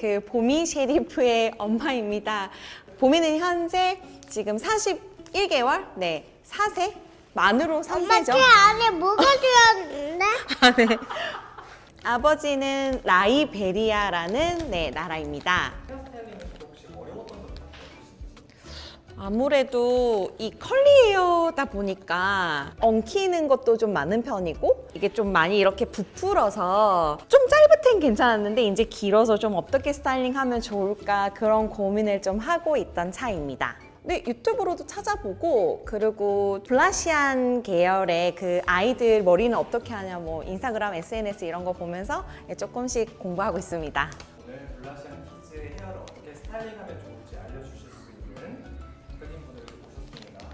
그 보미 셰리프의 엄마입니다. 보미는 현재 지금 41개월, 네, 4세? 만으로 3세죠. 엄마 그 안에 뭐가 들었는데? 아, 네. 아버지는 라이베리아라는 네, 나라입니다. 아무래도 이 컬리 헤어다 보니까 엉키는 것도 좀 많은 편이고 이게 좀 많이 이렇게 부풀어서 좀 짧을 땐 괜찮았는데 이제 길어서 좀 어떻게 스타일링하면 좋을까 그런 고민을 좀 하고 있던 차입니다. 네, 유튜브로도 찾아보고 그리고 블라시안 계열의 그 아이들 머리는 어떻게 하냐 뭐 인스타그램, SNS 이런 거 보면서 조금씩 공부하고 있습니다. 오늘 블라시안 키즈의 헤어를 어떻게 스타일링하면 좋을지 알려주실 수 있는 대표님분을 모셨습니다.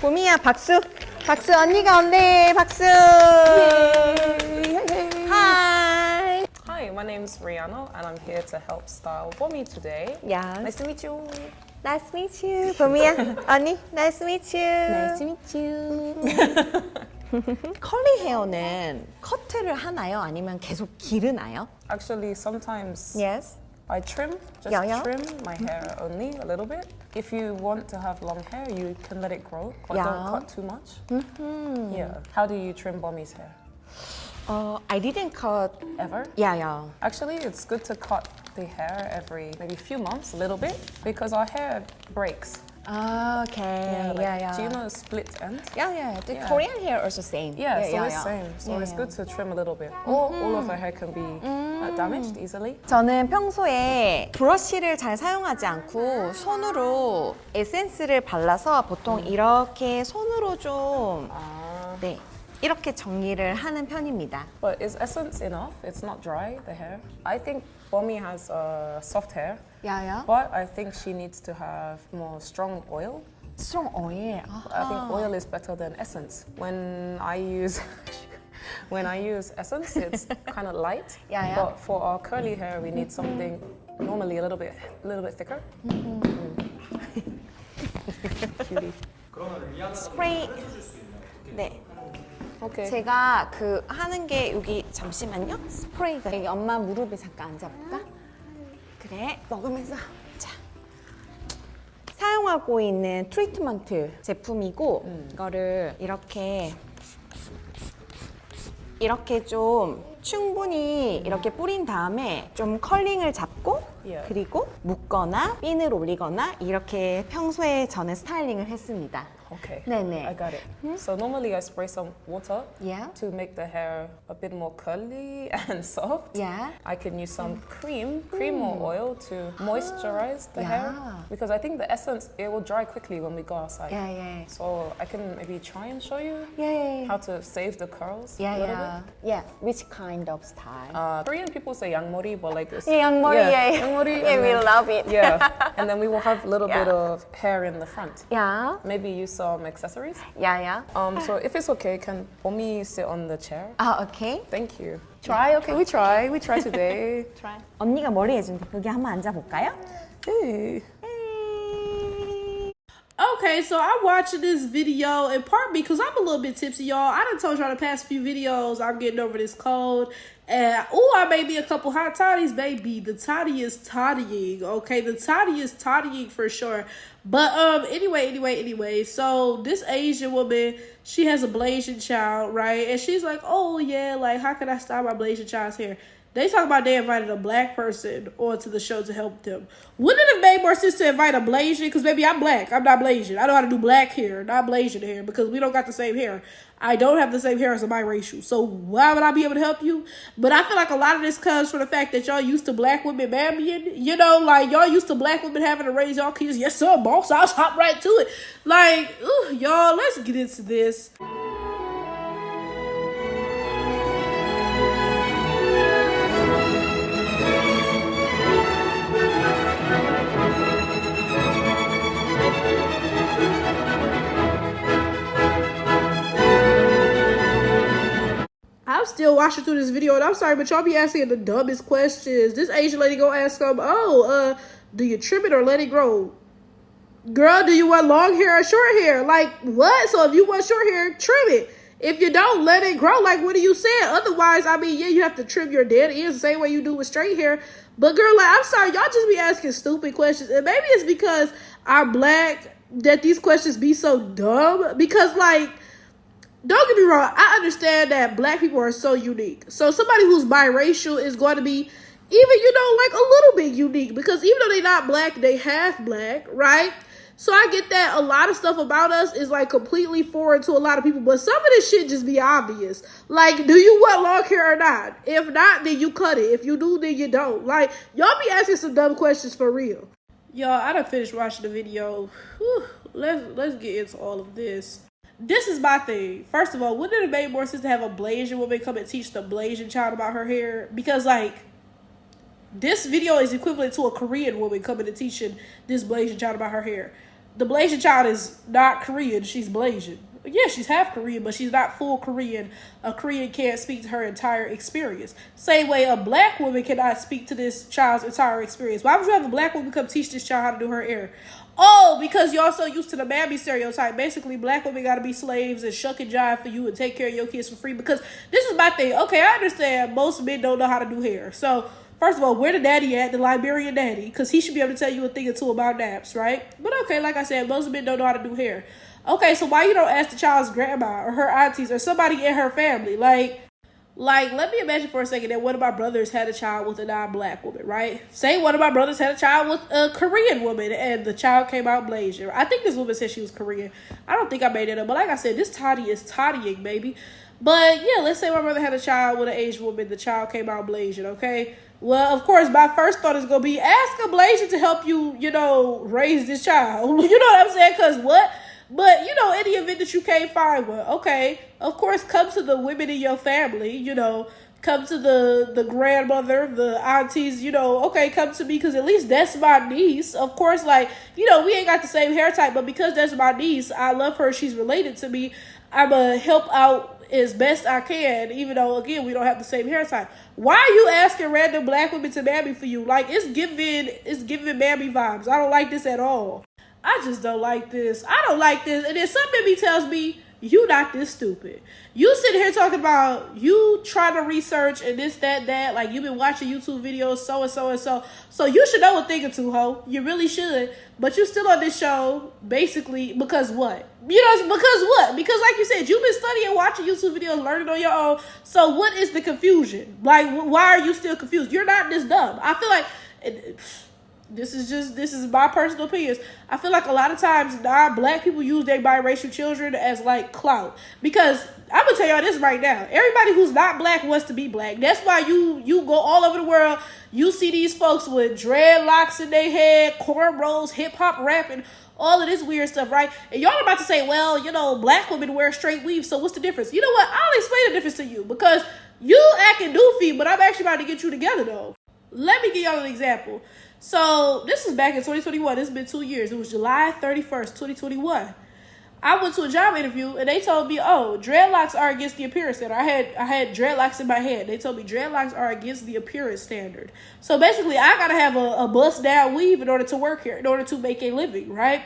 보미야 박수! 박수 언니가 온대 박수! Hi! Hi, my name's Rihanna and I'm here to help style Bommy today. Yes. Nice to meet you. Nice to meet you. 보미야 언니 Nice to meet you. Nice to meet you. 컬리 헤어는 커트를 하나요? 아니면 계속 기르나요? Actually, sometimes Yes. I trim, just Yeah. trim my hair only a little bit. If you want to have long hair, you can let it grow, but Yeah. don't cut too much. Yeah. How do you trim Bommy's hair? I didn't cut. Ever? Yeah. Actually, it's good to cut the hair every maybe few months, a little bit, because our hair breaks. Okay. Yeah. Do you know split end? Yeah. The Yeah. Korean hair also same. Yeah, so it's same. So it's good to trim a little bit. Or all of our hair can be damaged easily. 저는 평소에 브러쉬를 잘 사용하지 않고 손으로 에센스를 발라서 보통 이렇게 손으로 좀 네, 이렇게 정리를 하는 편입니다. But is essence enough? It's not dry, the hair. I think Bommy has soft hair, Yeah. but I think she needs to have more strong oil. Strong oil. I think oil is better than essence. When I use essence, it's kind of light. Yeah. But for our curly hair, we need something normally a little bit thicker. Cutie. 그러면 리아나가 스프레이. 해주실 수 있나요? 네. Okay. 제가 그 하는 게 여기 잠시만요. 스프레이가 여기 엄마 무릎에 잠깐 앉아볼까? 그래. 먹으면서 자 사용하고 있는 트리트먼트 제품이고 이거를 이렇게 좀 충분히 이렇게 뿌린 다음에 좀 컬링을 잡고 Yeah. 그리고 묶거나 핀을 올리거나 이렇게 평소에 저는 스타일링을 했습니다. Okay. 네네. I got it. So normally I spray some water Yeah. to make the hair a bit more curly and soft. Yeah. I can use some cream or oil to moisturize the hair Yeah. because I think the essence it will dry quickly when we go outside. Yeah. So I can maybe try and show you Yeah. how to save the curls a little bit. Yeah. Which kind of style? Korean people say 양머리, but like this. 양머리, yeah. 양머리. Yeah, and we then- love it. Yeah, and then we will have a little Yeah. bit of hair in the front. Yeah. Maybe use some accessories. Yeah. So if it's okay, can Bommy sit on the chair? Okay. Thank you. Try, okay, we try today. Try. 언니가 머리 해준대. 여기 한번 앉아볼까요? Hey. Okay, so I'm watching this video in part because I'm a little bit tipsy, y'all. I done told y'all the past few videos I'm getting over this cold. And, I made me a couple hot toddies, baby. The toddy is toddying, okay? The toddy is toddying for sure. But, anyway. So, this Asian woman, she has a Blasian child, right? And she's like, oh, yeah, like, how can I style my Blasian child's hair? They talk about they invited a black person onto the show to help them. Wouldn't it have made more sense to invite a Blasian? Because, baby, I'm black. I'm not Blasian. I know how to do black hair, not Blasian hair, because we don't got the same hair. I don't have the same hair as a biracial. So why would I be able to help you? But I feel like a lot of this comes from the fact that y'all used to black women mammying. You know, like, y'all used to black women having to raise y'all kids. Yes, sir, boss. I'll hop right to it. Like, y'all, let's get into this. I'm still watching through this video, and I'm sorry, but y'all be asking the dumbest questions. This Asian lady go ask them, do you trim it or let it grow? Girl, do you want long hair or short hair? Like, what? So if you want short hair, trim it. If you don't let it grow, like what are you saying? Otherwise, I mean, yeah, you have to trim your dead ends the same way you do with straight hair. But girl, like, I'm sorry, y'all just be asking stupid questions. And maybe it's because I'm black that these questions be so dumb. Because, like, don't get me wrong, I understand that black people are so unique. So somebody who's biracial is going to be even, you know, like a little bit unique. Because even though they're not black, they half black, right? So I get that a lot of stuff about us is like completely foreign to a lot of people. But some of this shit just be obvious. Like, do you want long hair or not? If not, then you cut it. If you do, then you don't. Like, y'all be asking some dumb questions for real. Y'all, I done finished watching the video. Whew, let's get into all of this. This is my thing. First of all, wouldn't it have made more sense to have a Blasian woman come and teach the Blasian child about her hair? Because, like, this video is equivalent to a Korean woman coming and teaching this Blasian child about her hair. The Blasian child is not Korean. She's Blasian. Yeah, she's half Korean, but she's not full Korean. A Korean can't speak to her entire experience. Same way a black woman cannot speak to this child's entire experience. Why would you have a black woman come teach this child how to do her hair? Oh, because y'all so used to the mammy stereotype. Basically, black women got to be slaves and shuck and jive for you and take care of your kids for free. Because this is my thing. Okay, I understand most men don't know how to do hair. So, first of all, where the daddy at? The Liberian daddy. Because he should be able to tell you a thing or two about naps, right? But okay, like I said, most men don't know how to do hair. Okay, so why you don't ask the child's grandma or her aunties or somebody in her family? Like, let me imagine for a second that one of my brothers had a child with a non-black woman, right? Say one of my brothers had a child with a Korean woman and the child came out Blasian. I think this woman said she was Korean. I don't think I made it up. But like I said, this toddy is toddying, baby. But yeah, let's say my brother had a child with an Asian woman. The child came out Blasian, okay? Well, of course, my first thought is going to be ask a Blasian to help you, you know, raise this child. You know what I'm saying? Because what? But, you know, in the event that you can't find one, okay, of course, come to the women in your family, you know, come to the grandmother, the aunties, you know, okay, come to me because at least that's my niece. Of course, like, you know, we ain't got the same hair type, but because that's my niece, I love her, she's related to me, I'm going to help out as best I can, even though, again, we don't have the same hair type. Why are you asking random black women to mammy for you? Like, it's giving mammy vibes. I don't like this at all. I just don't like this. I don't like this. And then something in me tells me, you not this stupid. You sitting here talking about you trying to research and this, that. Like, you've been watching YouTube videos, so and so and so. So you should know a thing or two, ho. You really should. But you still on this show, basically, because what? You know, because what? Because like you said, you've been studying, watching YouTube videos, learning on your own. So what is the confusion? Like, why are you still confused? You're not this dumb. I feel like... This is my personal opinions. I feel like a lot of times non-black people use their biracial children as like clout. Because I'm gonna tell y'all this right now. Everybody who's not black wants to be black. That's why you go all over the world. You see these folks with dreadlocks in their head, cornrows, hip hop rapping, all of this weird stuff, right? And y'all are about to say, well, you know, black women wear straight weaves, so what's the difference? You know what? I'll explain the difference to you because you acting doofy, but I'm actually about to get you together though. Let me give y'all an example. So this was back in 2021. It's been 2 years. It was July 31st, 2021. I went to a job interview and they told me, oh, dreadlocks are against the appearance standard. I had dreadlocks in my head. They told me dreadlocks are against the appearance standard. So basically, I gotta have a bust down weave in order to work here, in order to make a living, right?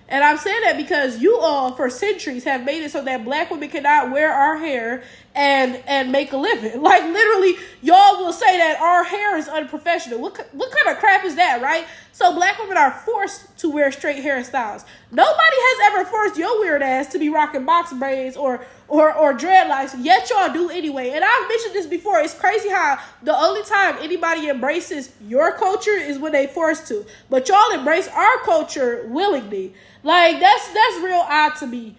And I'm saying that because you all, for centuries, have made it so that black women cannot wear our hair and make a living. Like, literally, y'all will say that our hair is unprofessional. What kind of crap is that, right? So black women are forced to wear straight hairstyles. Nobody has ever forced your weird ass to be rocking box braids or dreadlocks, yet y'all do anyway. And I've mentioned this before. It's crazy how the only time anybody embraces your culture is when they forced to. But y'all embrace our culture willingly. Like, that's real odd to me.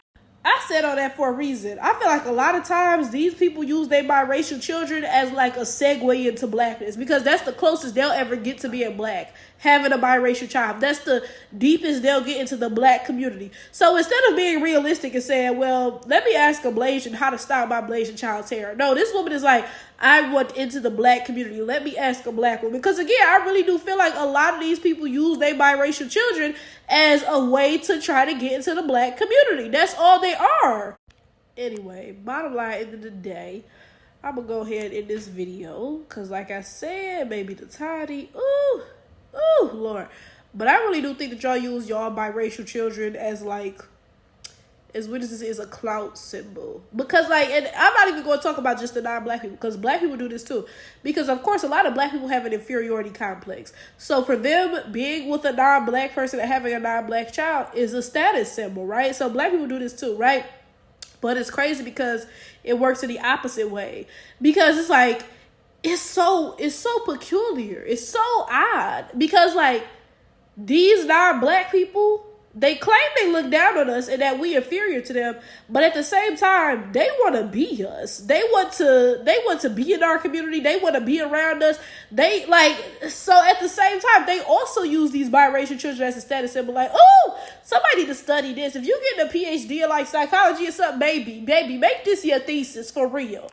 I said all that for a reason. I feel like a lot of times these people use their biracial children as like a segue into blackness because that's the closest they'll ever get to being black, having a biracial child. That's the deepest they'll get into the black community. So instead of being realistic and saying, well, let me ask a Blasian how to style my Blasian child's hair. No, this woman is like, I want into the black community. Let me ask a black woman. Because again, I really do feel like a lot of these people use their biracial children as a way to try to get into the black community. That's all they are. Anyway, bottom line, end of the day, I'm going to go ahead in this video. Because like I said, baby, the toddy. Ooh, Lord. But I really do think that y'all use y'all biracial children as like as weird as this is, a clout symbol. Because, like, and I'm not even going to talk about just the non-black people, because black people do this too. Because, of course, a lot of black people have an inferiority complex. So for them, being with a non-black person and having a non-black child is a status symbol, right? So black people do this too, right? But it's crazy because it works in the opposite way. Because it's like, it's so peculiar. It's so odd. Because, like, these non-black people, they claim they look down on us and that we inferior to them, but at the same time, they want to be us. They want to be in our community. They want to be around us. They like, so at the same time, they also use these biracial children as a status symbol. Like, oh, somebody need to study this. If you get a PhD in like psychology or something, baby, make this your thesis for real.